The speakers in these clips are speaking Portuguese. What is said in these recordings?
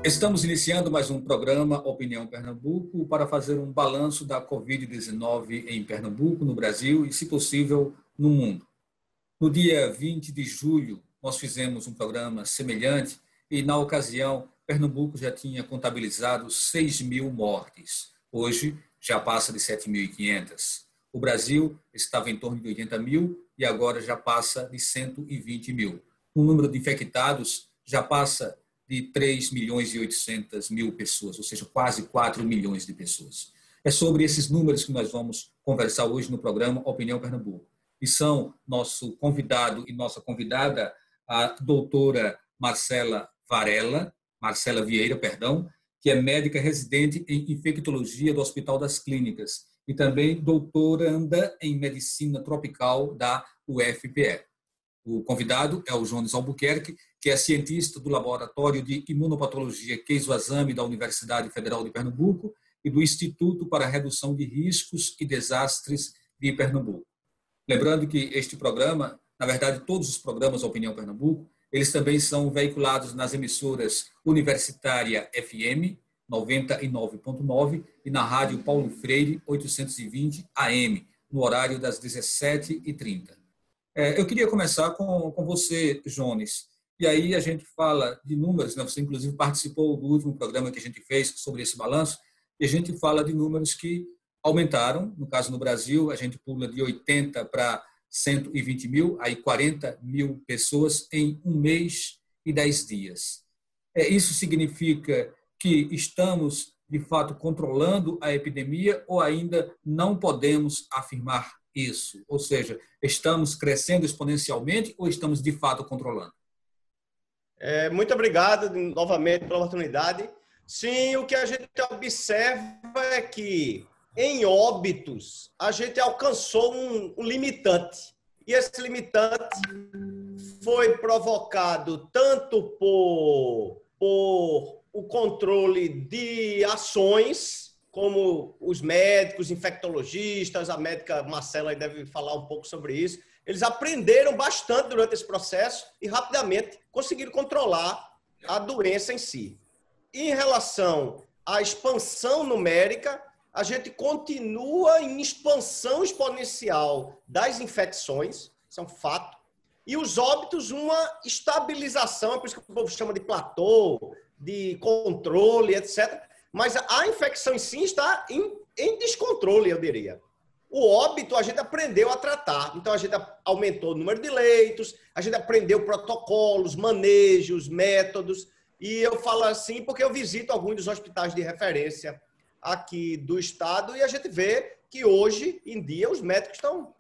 Estamos iniciando mais um programa Opinião Pernambuco para fazer um balanço da Covid-19 em Pernambuco, no Brasil e, se possível, no mundo. No dia 20 de julho, nós fizemos um programa semelhante e, na ocasião, Pernambuco já tinha contabilizado 6.000 mortes. Hoje, já passa de 7.500. O Brasil estava em torno de 80.000 e agora já passa de 120.000. O número de infectados já passa de 3.800.000 pessoas, ou seja, quase 4 milhões de pessoas. É sobre esses números que nós vamos conversar hoje no programa Opinião Pernambuco. E são nosso convidado e nossa convidada, a doutora Marcela Vieira, que é médica residente em infectologia do Hospital das Clínicas e também doutoranda em medicina tropical da UFPE. O convidado é o Jones Albuquerque, que é cientista do Laboratório de Imunopatologia Keizo Azami da Universidade Federal de Pernambuco e do Instituto para a Redução de Riscos e Desastres de Pernambuco. Lembrando que este programa, na verdade todos os programas Opinião Pernambuco, eles também são veiculados nas emissoras Universitária FM 99.9 e na Rádio Paulo Freire 820 AM, no horário das 17h30. Eu queria começar com você, Jones. E aí a gente fala de números, né? Você inclusive participou do último programa que a gente fez sobre esse balanço, e a gente fala de números que aumentaram. No caso, no Brasil, a gente pula de 80 para 120.000, aí 40.000 pessoas em 1 mês e 10 dias. Isso significa que estamos, de fato, controlando a epidemia ou ainda não podemos afirmar isso? Ou seja, estamos crescendo exponencialmente ou estamos, de fato, controlando? Muito obrigado novamente pela oportunidade. Sim, o que a gente observa é que, em óbitos, a gente alcançou um limitante. E esse limitante foi provocado tanto por o controle de ações, como os médicos, infectologistas, a médica Marcela deve falar um pouco sobre isso. Eles aprenderam bastante durante esse processo e rapidamente conseguiram controlar a doença em si. Em relação à expansão numérica, a gente continua em expansão exponencial das infecções, isso é um fato, e os óbitos, uma estabilização, é por isso que o povo chama de platô, de controle, etc. Mas a infecção em si está em descontrole, eu diria. O óbito a gente aprendeu a tratar. Então, a gente aumentou o número de leitos, a gente aprendeu protocolos, manejos, métodos. E eu falo assim porque eu visito alguns dos hospitais de referência aqui do estado e a gente vê que hoje em dia os médicos estão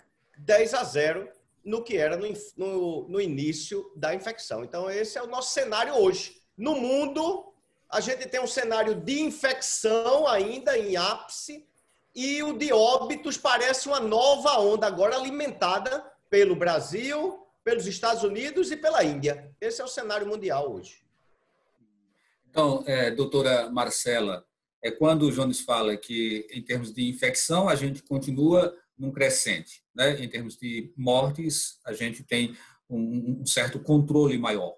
10-0 no que era no início da infecção. Então, esse é o nosso cenário hoje. No mundo, a gente tem um cenário de infecção ainda em ápice e o de óbitos parece uma nova onda agora alimentada pelo Brasil, pelos Estados Unidos e pela Índia. Esse é o cenário mundial hoje. Então, doutora Marcela, quando o Jones fala que em termos de infecção a gente continua num crescente, né? Em termos de mortes a gente tem um certo controle maior.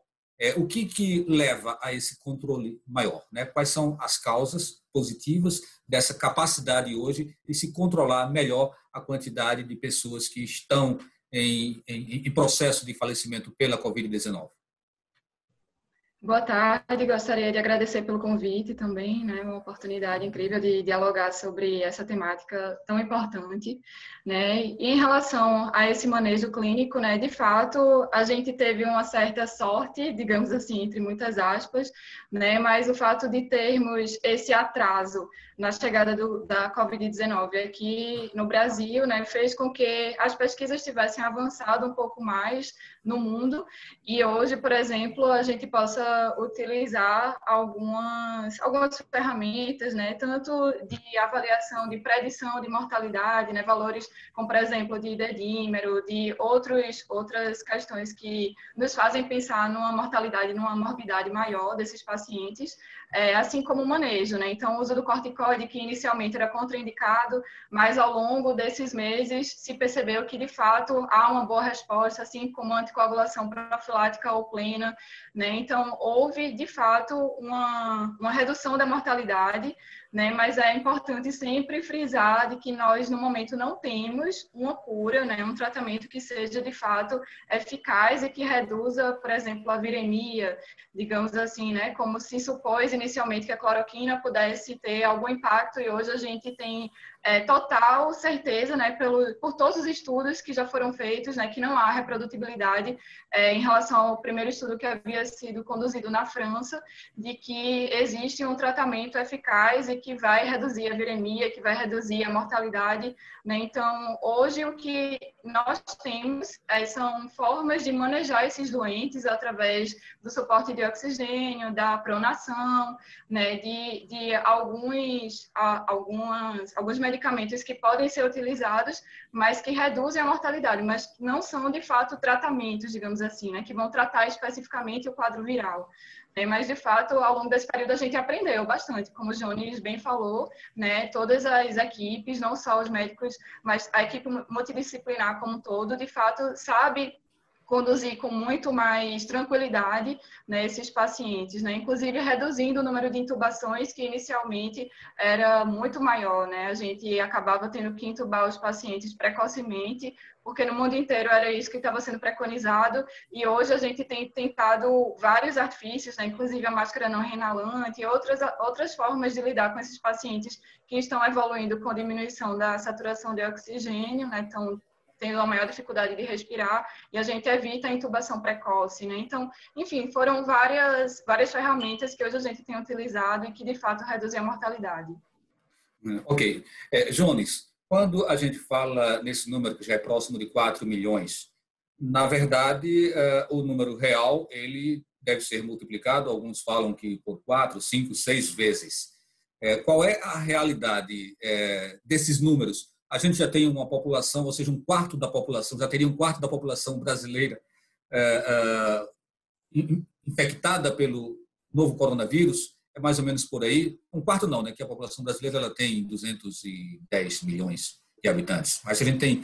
O que leva a esse controle maior, né? Quais são as causas positivas dessa capacidade hoje de se controlar melhor a quantidade de pessoas que estão em processo de falecimento pela Covid-19? Boa tarde, gostaria de agradecer pelo convite também, né, uma oportunidade incrível de dialogar sobre essa temática tão importante, né, e em relação a esse manejo clínico, né, de fato, a gente teve uma certa sorte, digamos assim, entre muitas aspas, né, mas o fato de termos esse atraso na chegada da Covid-19 aqui no Brasil, né, fez com que as pesquisas tivessem avançado um pouco mais no mundo e hoje, por exemplo, a gente possa utilizar algumas ferramentas, né, tanto de avaliação de predição de mortalidade, né, valores como, por exemplo, de dedímero, de outras questões que nos fazem pensar numa mortalidade, numa morbidade maior desses pacientes, assim como o manejo, né? Então, o uso do corticoide, que inicialmente era contraindicado, mas ao longo desses meses se percebeu que, de fato, há uma boa resposta, assim como a anticoagulação profilática ou plena, né? Então, houve, de fato, uma redução da mortalidade, né? Mas é importante sempre frisar de que nós, no momento, não temos uma cura, né? Um tratamento que seja, de fato, eficaz e que reduza, por exemplo, a viremia, digamos assim, né? Como se supôs inicialmente que a cloroquina pudesse ter algum impacto, e hoje a gente tem total certeza, né, por todos os estudos que já foram feitos, né, que não há reprodutibilidade em relação ao primeiro estudo que havia sido conduzido na França, de que existe um tratamento eficaz e que vai reduzir a viremia, que vai reduzir a mortalidade, né? Então, hoje o que nós temos são formas de manejar esses doentes através do suporte de oxigênio, da pronação, né, de alguns medicamentos que podem ser utilizados, mas que reduzem a mortalidade, mas que não são, de fato, tratamentos, digamos assim, né, que vão tratar especificamente o quadro viral. Mas, de fato, ao longo desse período a gente aprendeu bastante, como o Jones bem falou, né, todas as equipes, não só os médicos, mas a equipe multidisciplinar como um todo, de fato, sabe conduzir com muito mais tranquilidade, né, esses pacientes, né, inclusive reduzindo o número de intubações, que inicialmente era muito maior, né, a gente acabava tendo que intubar os pacientes precocemente, porque no mundo inteiro era isso que estava sendo preconizado, e hoje a gente tem tentado vários artifícios, né, inclusive a máscara não reinalante e outras formas de lidar com esses pacientes que estão evoluindo com diminuição da saturação de oxigênio, né, então tendo uma maior dificuldade de respirar, e a gente evita a intubação precoce, né? Então, enfim, foram várias ferramentas que hoje a gente tem utilizado e que, de fato, reduzem a mortalidade. Ok. Jones, quando a gente fala nesse número que já é próximo de 4 milhões, na verdade, o número real, ele deve ser multiplicado, alguns falam que por 4, 5, 6 vezes. Qual é a realidade desses números? A gente já tem uma população, ou seja, um quarto da população, já teria um quarto da população brasileira infectada pelo novo coronavírus, é mais ou menos por aí. Um quarto não, né? Que a população brasileira ela tem 210 milhões de habitantes. Mas se a gente tem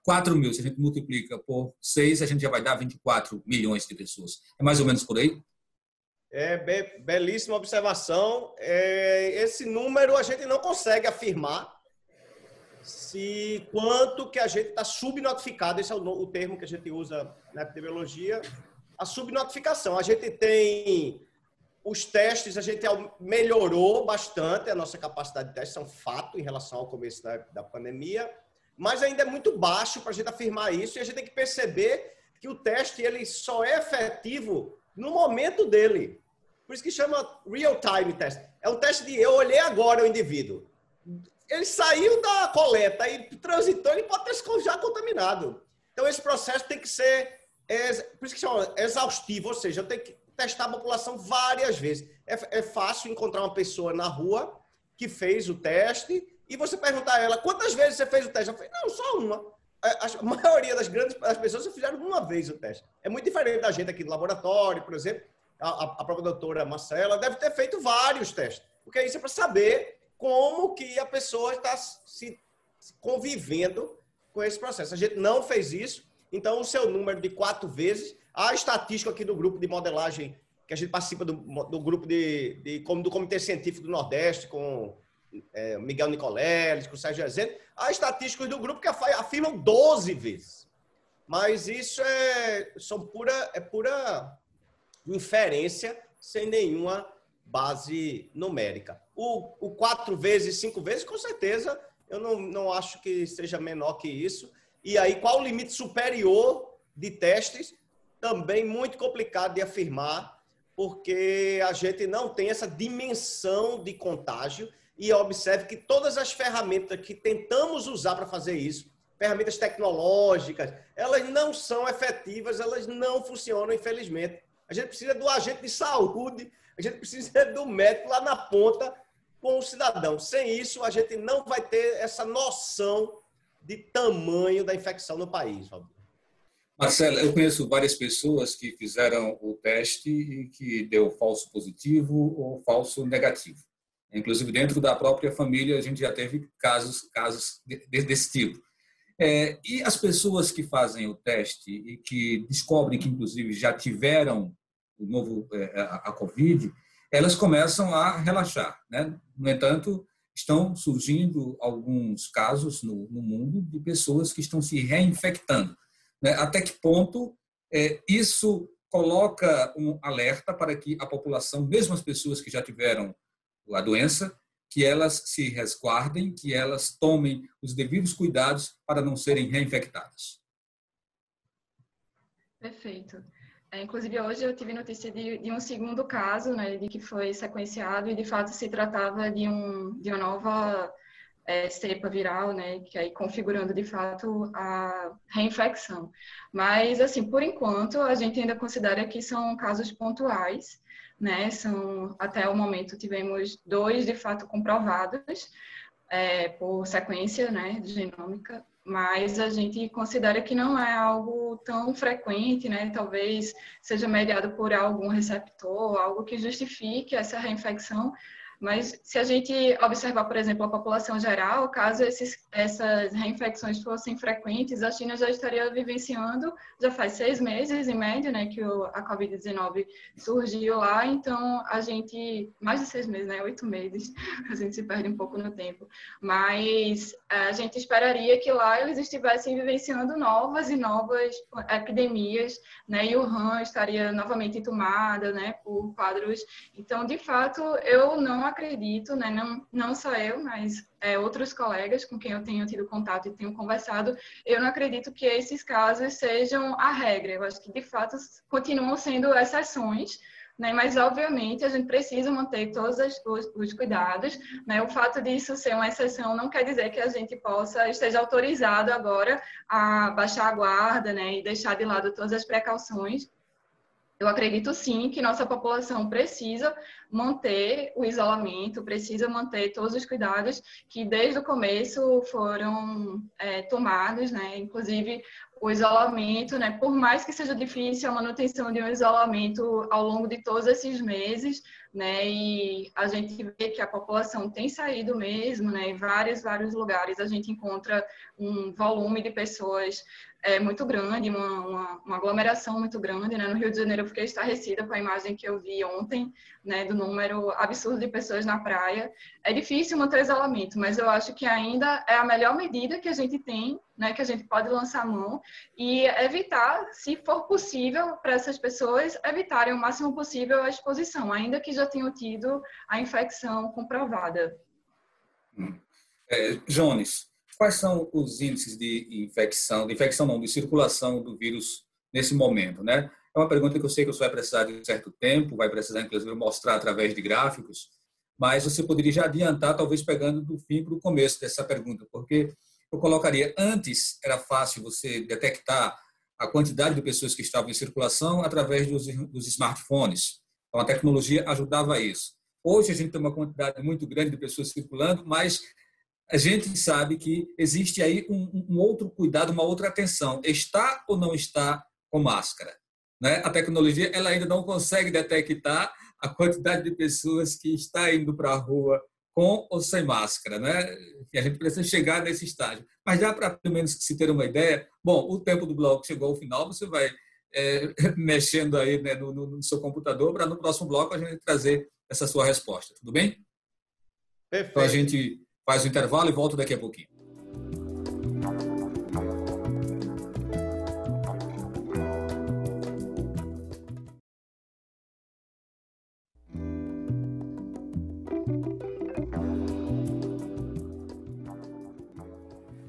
4 mil, se a gente multiplica por 6, a gente já vai dar 24 milhões de pessoas. É mais ou menos por aí? Belíssima observação. Esse número a gente não consegue afirmar quanto que a gente está subnotificado, esse é o termo que a gente usa na epidemiologia, a subnotificação. A gente tem os testes, a gente melhorou bastante a nossa capacidade de teste, isso é um fato em relação ao começo da pandemia, mas ainda é muito baixo para a gente afirmar isso, e a gente tem que perceber que o teste ele só é efetivo no momento dele. Por isso que chama real-time test. É um teste de eu olhei agora o indivíduo. Ele saiu da coleta e transitou, ele pode ter já contaminado. Então, esse processo tem que ser, por isso que chama exaustivo, ou seja, eu tenho que testar a população várias vezes. É fácil encontrar uma pessoa na rua que fez o teste e você perguntar a ela, quantas vezes você fez o teste? Ela fala, não, só uma. A maioria das pessoas fizeram uma vez o teste. É muito diferente da gente aqui do laboratório, por exemplo. A própria doutora Marcela deve ter feito vários testes, porque isso é para saber como que a pessoa está se convivendo com esse processo. A gente não fez isso, então o seu número de 4 vezes, a estatística aqui do grupo de modelagem, que a gente participa do grupo do Comitê Científico do Nordeste, com Miguel Nicoleles, com Sérgio Rezende, há estatísticas do grupo que afirmam 12 vezes. Mas isso é pura inferência, sem nenhuma base numérica. O 4 vezes, 5 vezes, com certeza, eu não acho que seja menor que isso. E aí, qual o limite superior de testes? Também muito complicado de afirmar, porque a gente não tem essa dimensão de contágio. E observe que todas as ferramentas que tentamos usar para fazer isso, ferramentas tecnológicas, elas não são efetivas, elas não funcionam, infelizmente. A gente precisa do agente de saúde, a gente precisa do médico lá na ponta com o cidadão. Sem isso, a gente não vai ter essa noção de tamanho da infecção no país. Marcela, eu conheço várias pessoas que fizeram o teste e que deu falso positivo ou falso negativo. Inclusive, dentro da própria família, a gente já teve casos desse tipo. E as pessoas que fazem o teste e que descobrem que, inclusive, já tiveram a Covid, elas começam a relaxar, né? No entanto, estão surgindo alguns casos no mundo de pessoas que estão se reinfectando, né? Até que ponto isso coloca um alerta para que a população, mesmo as pessoas que já tiveram a doença, que elas se resguardem, que elas tomem os devidos cuidados para não serem reinfectadas? Perfeito. Inclusive, hoje eu tive notícia de um segundo caso, né, de que foi sequenciado e, de fato, se tratava de uma nova cepa viral, né, que aí configurando, de fato, a reinfecção. Mas, assim, por enquanto, a gente ainda considera que são casos pontuais, né, até o momento, tivemos 2, de fato, comprovados por sequência, né, genômica, mas a gente considera que não é algo tão frequente, né? Talvez seja mediado por algum receptor, algo que justifique essa reinfecção. Mas se a gente observar, por exemplo, a população geral, caso essas reinfecções fossem frequentes, a China já estaria vivenciando, já faz 6 meses, em média, né, que a Covid-19 surgiu lá, então a gente, mais de 6 meses, né, 8 meses, a gente se perde um pouco no tempo, mas a gente esperaria que lá eles estivessem vivenciando novas e novas epidemias, né, e o Wuhan estaria novamente tomada, né, por quadros. Então, de fato, eu não acredito, né, não só eu, mas outros colegas com quem eu tenho tido contato e tenho conversado, eu não acredito que esses casos sejam a regra. Eu acho que, de fato, continuam sendo exceções, né, mas, obviamente, a gente precisa manter todos os cuidados, né. O fato disso ser uma exceção não quer dizer que a gente esteja autorizado agora a baixar a guarda, né, e deixar de lado todas as precauções. Eu acredito, sim, que nossa população precisa manter o isolamento, precisa manter todos os cuidados que desde o começo foram tomados, né? Inclusive o isolamento, né? Por mais que seja difícil a manutenção de um isolamento ao longo de todos esses meses, né? E a gente vê que a população tem saído mesmo, né? Em vários lugares a gente encontra um volume de pessoas muito grande, uma aglomeração muito grande, né? No Rio de Janeiro eu fiquei estarrecida com a imagem que eu vi ontem, né? Do número absurdo de pessoas na praia. É difícil manter o isolamento, mas eu acho que ainda é a melhor medida que a gente tem, né? Que a gente pode lançar a mão e evitar, se for possível, para essas pessoas evitarem o máximo possível a exposição, ainda que já tenham tido a infecção comprovada. Jones, quais são os índices de circulação do vírus nesse momento, né? É uma pergunta que eu sei que você vai precisar de um certo tempo, vai precisar, inclusive, mostrar através de gráficos, mas você poderia já adiantar, talvez pegando do fim para o começo dessa pergunta, porque eu colocaria, antes era fácil você detectar a quantidade de pessoas que estavam em circulação através dos smartphones. Então, a tecnologia ajudava a isso. Hoje, a gente tem uma quantidade muito grande de pessoas circulando, mas a gente sabe que existe aí um outro cuidado, uma outra atenção. Está ou não está com máscara? Né? A tecnologia ela ainda não consegue detectar a quantidade de pessoas que está indo para a rua com ou sem máscara. Né? E a gente precisa chegar nesse estágio. Mas já para pelo menos se ter uma ideia, bom, o tempo do bloco chegou ao final, você vai mexendo aí, né, no seu computador para no próximo bloco a gente trazer essa sua resposta. Tudo bem? Perfeito. Então a gente faz o intervalo e volta daqui a pouquinho.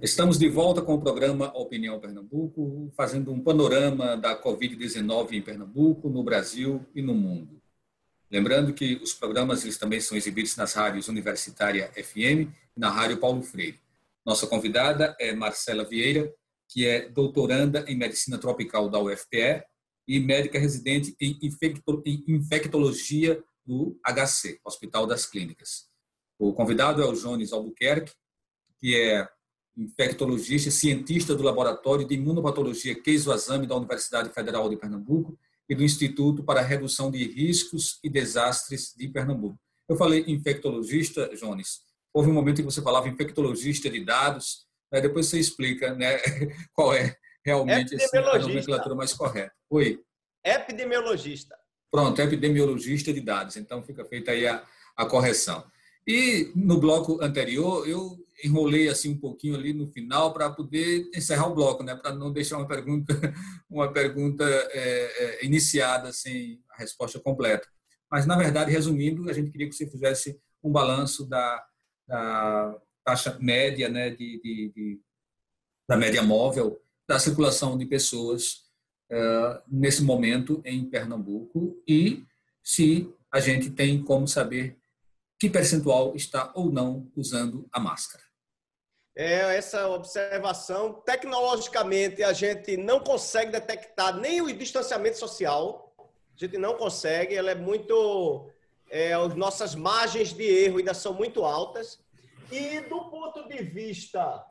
Estamos de volta com o programa Opinião Pernambuco, fazendo um panorama da Covid-19 em Pernambuco, no Brasil e no mundo. Lembrando que os programas eles também são exibidos nas rádios Universitária FM e na Rádio Paulo Freire. Nossa convidada é Marcela Vieira, que é doutoranda em Medicina Tropical da UFPE e médica residente em infectologia do HC, Hospital das Clínicas. O convidado é o Jones Albuquerque, que é infectologista e cientista do Laboratório de Imunopatologia Keizo Azami da Universidade Federal de Pernambuco e do Instituto para a Redução de Riscos e Desastres de Pernambuco. Eu falei infectologista, Jones. Houve um momento em que você falava infectologista de dados, né? Depois você explica, né, qual é realmente a nomenclatura mais correta. Oi. Epidemiologista. Pronto, é epidemiologista de dados, então fica feita aí a correção. E no bloco anterior, eu enrolei assim um pouquinho ali no final para poder encerrar o bloco, né? Para não deixar uma pergunta iniciada sem a resposta completa. Mas, na verdade, resumindo, a gente queria que você fizesse um balanço da taxa média, né, da média móvel da circulação de pessoas nesse momento em Pernambuco e se a gente tem como saber que percentual está ou não usando a máscara. Essa observação, tecnologicamente, a gente não consegue detectar nem o distanciamento social, a gente não consegue, ela é muito... as nossas margens de erro ainda são muito altas, e do ponto de vista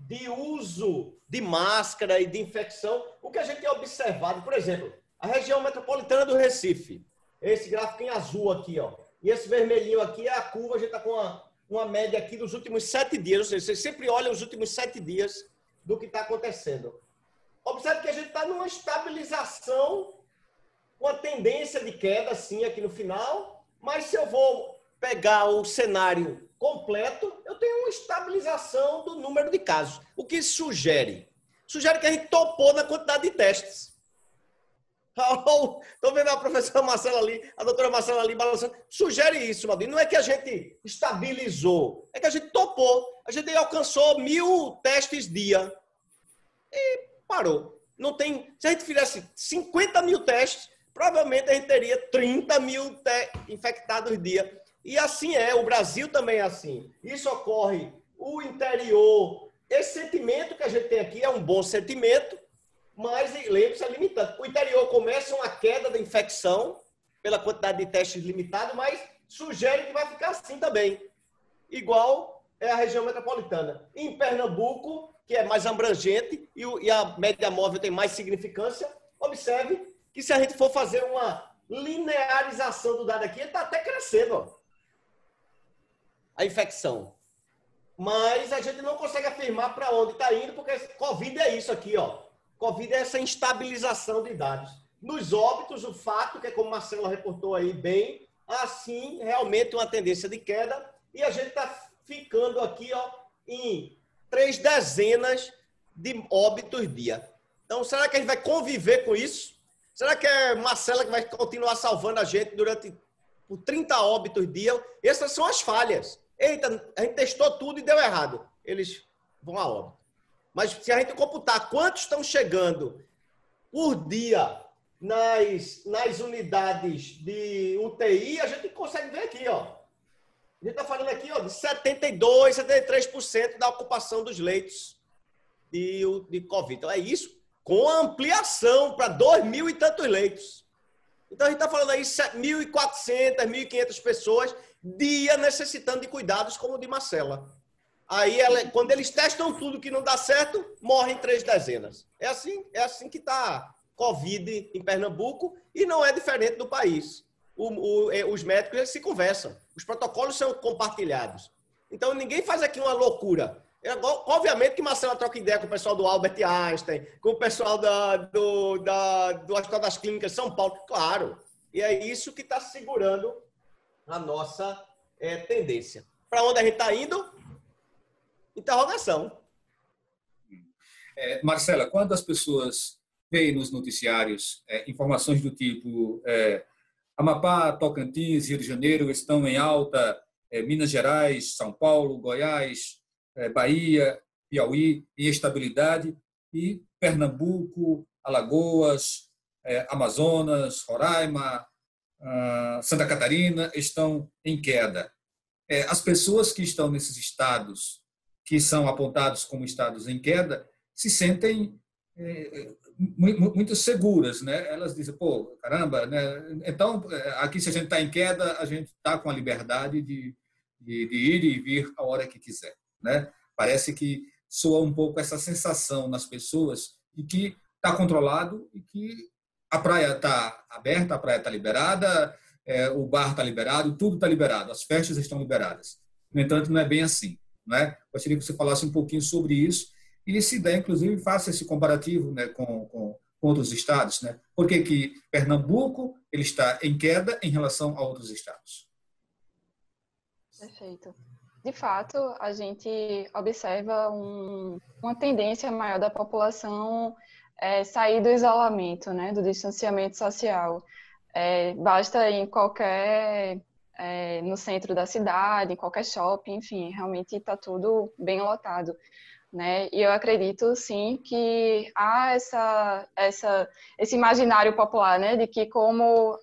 de uso de máscara e de infecção, o que a gente tem observado, por exemplo, a região metropolitana do Recife, esse gráfico em azul aqui, ó, e esse vermelhinho aqui é a curva, a gente está com uma média aqui dos últimos 7 dias, ou seja, vocês sempre olham os últimos 7 dias do que está acontecendo. Observe que a gente está numa estabilização, uma tendência de queda, sim, aqui no final, mas se eu vou pegar o cenário completo, eu tenho uma estabilização do número de casos. O que isso sugere? Sugere que a gente topou na quantidade de testes. Estou vendo a professora Marcela ali, a doutora Marcela ali balançando. Sugere isso, Maldinho. Não é que a gente estabilizou, é que a gente topou. A gente alcançou 1.000 testes dia e parou. Não tem, se a gente fizesse 50 mil testes, provavelmente a gente teria 30 mil infectados dia. E assim o Brasil também é assim. Isso ocorre, o interior, esse sentimento que a gente tem aqui é um bom sentimento, mas lembre-se, é limitado. O interior começa uma queda da infecção pela quantidade de testes limitado, mas sugere que vai ficar assim também. Igual é a região metropolitana. Em Pernambuco, que é mais abrangente e a média móvel tem mais significância, observe que se a gente for fazer uma linearização do dado aqui, ele está até crescendo, ó, a infecção. Mas a gente não consegue afirmar para onde está indo, porque Covid é isso aqui, ó. Covid é essa instabilização de dados. Nos óbitos, o fato, que é como Marcelo reportou aí bem, assim, realmente uma tendência de queda, e a gente está ficando aqui, ó, em 3 dezenas de óbitos dia. Então, será que a gente vai conviver com isso? Será que é Marcela que vai continuar salvando a gente por 30 óbitos dia? Essas são as falhas. Eita, a gente testou tudo e deu errado. Eles vão a óbito. Mas se a gente computar quantos estão chegando por dia nas unidades de UTI, a gente consegue ver aqui, ó. A gente está falando aqui, ó, de 72%, 73% da ocupação dos leitos de Covid. Então, é isso com ampliação para 2.000 e tantos leitos. Então, a gente está falando aí 1.400, 1.500 pessoas dia necessitando de cuidados como o de Marcela. Aí, quando eles testam tudo que não dá certo, morrem 3 dezenas. É assim que está Covid em Pernambuco e não é diferente do país. Os médicos eles se conversam, os protocolos são compartilhados. Então, ninguém faz aqui uma loucura. Obviamente que Marcela troca ideia com o pessoal do Albert Einstein, com o pessoal do Hospital das Clínicas de São Paulo. Claro, e é isso que está segurando a nossa tendência. Para onde a gente está indo? Interrogação. Marcela, quando as pessoas veem nos noticiários informações do tipo Amapá, Tocantins, Rio de Janeiro estão em alta, Minas Gerais, São Paulo, Goiás, Bahia, Piauí em estabilidade e Pernambuco, Alagoas, Amazonas, Roraima, Santa Catarina estão em queda. As pessoas que estão nesses estados que são apontados como estados em queda se sentem muito seguras, né? Elas dizem, pô, caramba, né? Então, aqui se a gente está em queda, a gente está com a liberdade de ir e vir a hora que quiser, né? Parece que soa um pouco essa sensação nas pessoas de que está controlado e que a praia está aberta, a praia está liberada, o bar está liberado, tudo está liberado, as festas estão liberadas. No entanto, não é bem assim, né? Gostaria que você falasse um pouquinho sobre isso e, se der, inclusive, faça esse comparativo, né, com com outros estados, né? Por que que Pernambuco ele está em queda em relação a outros estados? Perfeito. De fato, a gente observa uma tendência maior da população sair do isolamento, né, do distanciamento social. Basta em qualquer, no centro da cidade, em qualquer shopping, enfim, realmente está tudo bem lotado, né? E eu acredito, sim, que há esse imaginário popular, né, de que como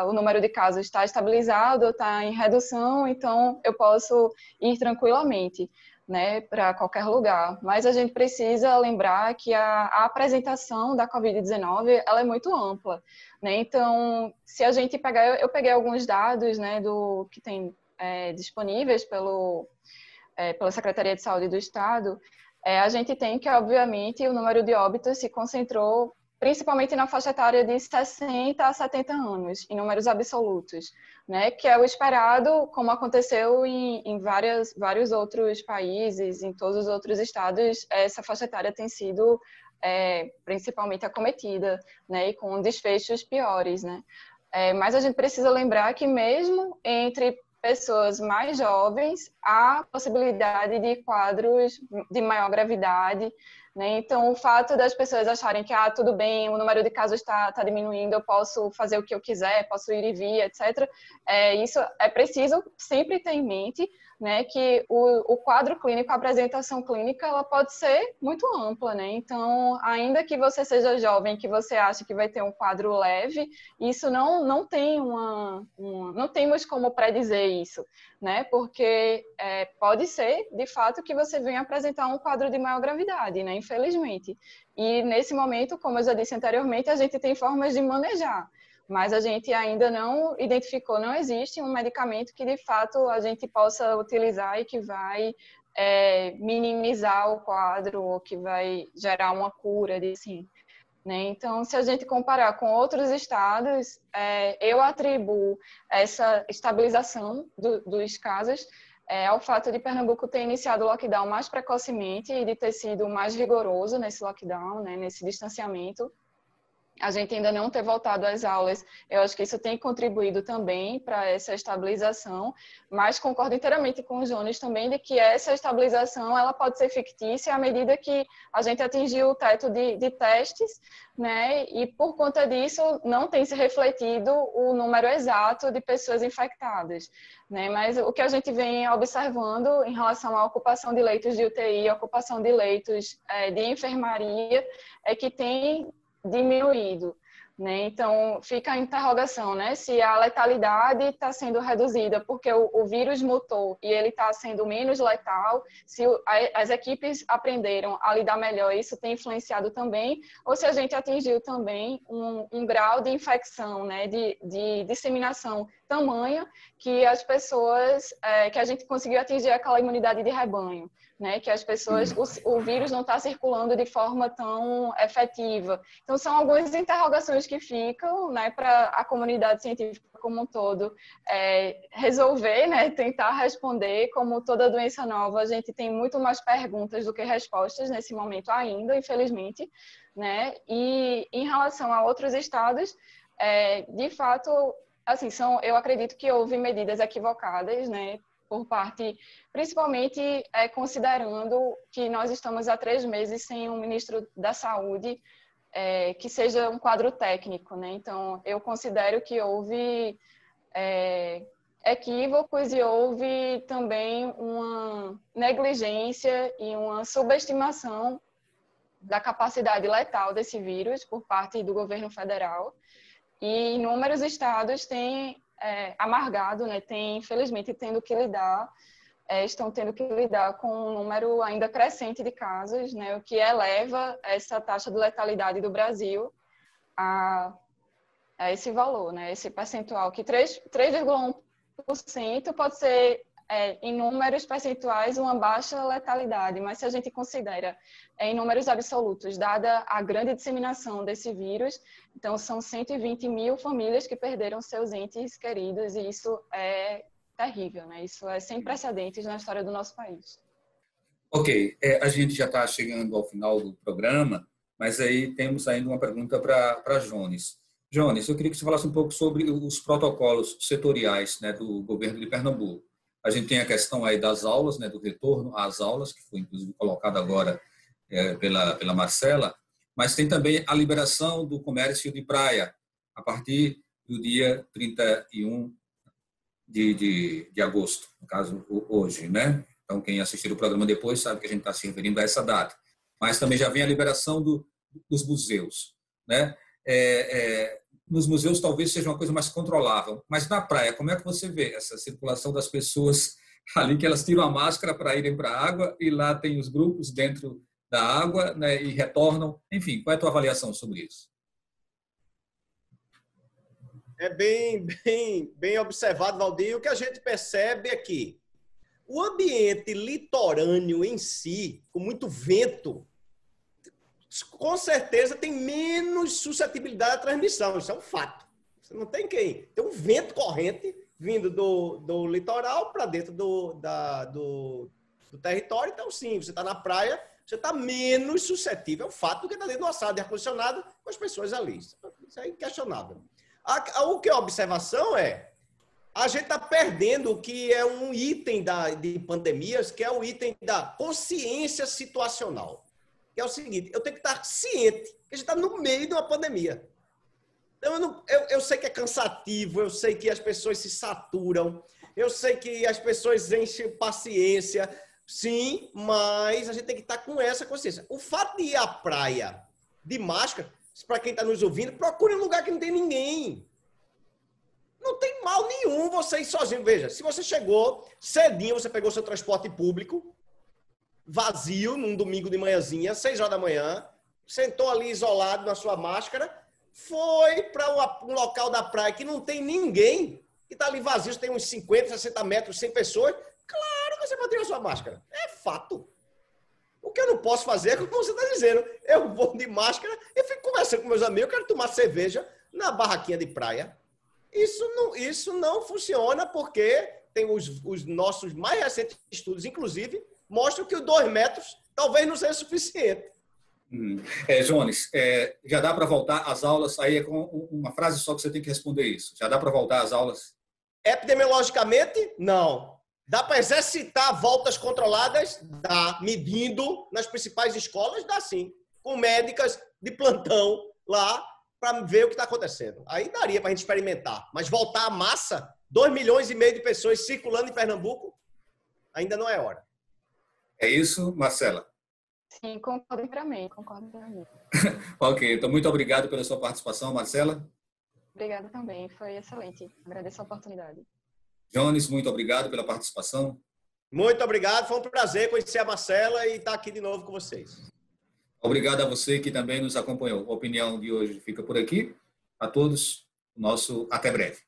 o número de casos está estabilizado, está em redução, então eu posso ir tranquilamente, né, para qualquer lugar. Mas a gente precisa lembrar que a apresentação da Covid-19, ela é muito ampla, né? Então, se a gente pegar, eu peguei alguns dados, né, do que tem disponíveis pela Secretaria de Saúde do Estado. A gente tem que, obviamente, o número de óbitos se concentrou principalmente na faixa etária de 60 a 70 anos, em números absolutos, né? Que é o esperado, como aconteceu em vários outros países, em todos os outros estados, essa faixa etária tem sido principalmente acometida, né? E com desfechos piores, né? Mas a gente precisa lembrar que mesmo entre pessoas mais jovens, há possibilidade de quadros de maior gravidade, né? Então, o fato das pessoas acharem que, tudo bem, o número de casos está diminuindo, eu posso fazer o que eu quiser, posso ir e vir, etc. Isso é preciso sempre ter em mente, né, que o quadro clínico, a apresentação clínica, ela pode ser muito ampla, né? Então, ainda que você seja jovem, que você acha que vai ter um quadro leve, isso não tem não temos como predizer isso, né? Porque pode ser, de fato, que você venha apresentar um quadro de maior gravidade, né? Infelizmente. E nesse momento, como eu já disse anteriormente, a gente tem formas de manejar, mas a gente ainda não identificou, não existe um medicamento que de fato a gente possa utilizar e que vai minimizar o quadro ou que vai gerar uma cura, assim, né? Então, se a gente comparar com outros estados, eu atribuo essa estabilização dos casos ao fato de Pernambuco ter iniciado o lockdown mais precocemente e de ter sido mais rigoroso nesse lockdown, né, nesse distanciamento. A gente ainda não ter voltado às aulas, eu acho que isso tem contribuído também para essa estabilização, mas concordo inteiramente com o Jones também de que essa estabilização ela pode ser fictícia à medida que a gente atingiu o teto de testes, né? E por conta disso não tem se refletido o número exato de pessoas infectadas, né? Mas o que a gente vem observando em relação à ocupação de leitos de UTI, ocupação de leitos de enfermaria, é que tem diminuído, né? Então fica a interrogação, né? Se a letalidade está sendo reduzida porque o vírus mutou e ele está sendo menos letal, se as equipes aprenderam a lidar melhor, isso tem influenciado também, ou se a gente atingiu também um grau de infecção, né? De disseminação tamanha que as pessoas, que a gente conseguiu atingir aquela imunidade de rebanho, né? Que as pessoas, o vírus não está circulando de forma tão efetiva. Então, são algumas interrogações que ficam, né, para a comunidade científica como um todo resolver, né, tentar responder. Como toda doença nova, a gente tem muito mais perguntas do que respostas nesse momento ainda, infelizmente, né? E em relação a outros estados, de fato, assim, eu acredito que houve medidas equivocadas, né, por parte, principalmente considerando que nós estamos há 3 meses sem um ministro da Saúde que seja um quadro técnico, né? Então, eu considero que houve equívocos e houve também uma negligência e uma subestimação da capacidade letal desse vírus por parte do governo federal. E inúmeros estados têm amargado, né? Infelizmente, estão tendo que lidar com um número ainda crescente de casos, né? O que eleva essa taxa de letalidade do Brasil a esse valor, né? Esse percentual, que 3,1% pode ser, em números percentuais, uma baixa letalidade, mas se a gente considera em números absolutos, dada a grande disseminação desse vírus, então são 120 mil famílias que perderam seus entes queridos, e isso é terrível, né? Isso é sem precedentes na história do nosso país. Ok, a gente já está chegando ao final do programa Mas aí temos ainda uma pergunta para Jones. Jones, eu queria que você falasse um pouco sobre os protocolos setoriais, né, do governo de Pernambuco. A gente tem a questão aí das aulas, né, do retorno às aulas, que foi inclusive colocado agora pela Marcela, mas tem também a liberação do comércio de praia a partir do dia 31 de agosto, no caso hoje, né? Então, quem assistir o programa depois sabe que a gente está se referindo a essa data. Mas também já vem a liberação dos museus, né? Nos museus talvez seja uma coisa mais controlável, mas na praia, como é que você vê essa circulação das pessoas ali, que elas tiram a máscara para irem para a água e lá tem os grupos dentro da água, né, e retornam? Enfim, qual é a tua avaliação sobre isso? É bem observado, Valdir. O que a gente percebe é que o ambiente litorâneo em si, com muito vento, com certeza tem menos suscetibilidade à transmissão. Isso é um fato. Você não tem quem. Tem um vento corrente vindo do litoral para dentro do território. Então, sim, você está na praia, você está menos suscetível ao fato do que está dentro de uma sala de ar-condicionado com as pessoas ali. Isso é inquestionável. O que é a observação é, a gente está perdendo o que é um item de pandemias, que é o item da consciência situacional. Que é o seguinte, eu tenho que estar ciente que a gente está no meio de uma pandemia. Então, eu sei que é cansativo, eu sei que as pessoas se saturam, eu sei que as pessoas enchem paciência, sim, mas a gente tem que estar com essa consciência. O fato de ir à praia de máscara, para quem está nos ouvindo, procure um lugar que não tem ninguém. Não tem mal nenhum você ir sozinho. Veja, se você chegou cedinho, você pegou seu transporte público, vazio, num domingo de manhãzinha, 6 horas da manhã, sentou ali isolado na sua máscara, foi para um local da praia que não tem ninguém, que está ali vazio, tem uns 50, 60 metros, 100 pessoas, claro que você vai tirar a sua máscara. É fato. O que eu não posso fazer é como você está dizendo. Eu vou de máscara e fico conversando com meus amigos, eu quero tomar cerveja na barraquinha de praia. Isso não funciona porque tem os nossos mais recentes estudos, inclusive, mostram que os 2 metros talvez não seja suficiente. Jones, já dá para voltar às aulas? Aí é com uma frase só que você tem que responder isso. Já dá para voltar às aulas? Epidemiologicamente, não. Dá para exercitar voltas controladas? Dá. Medindo nas principais escolas? Dá sim. Com médicas de plantão lá para ver o que está acontecendo. Aí daria para a gente experimentar. Mas voltar à massa, 2,5 milhões de pessoas circulando em Pernambuco, ainda não é hora. É isso, Marcela? Sim, concordo inteiramente. Ok, então muito obrigado pela sua participação, Marcela. Obrigada também, foi excelente. Agradeço a oportunidade. Jones, muito obrigado pela participação. Muito obrigado, foi um prazer conhecer a Marcela e estar aqui de novo com vocês. Obrigado a você que também nos acompanhou. A opinião de hoje fica por aqui. A todos, nosso até breve.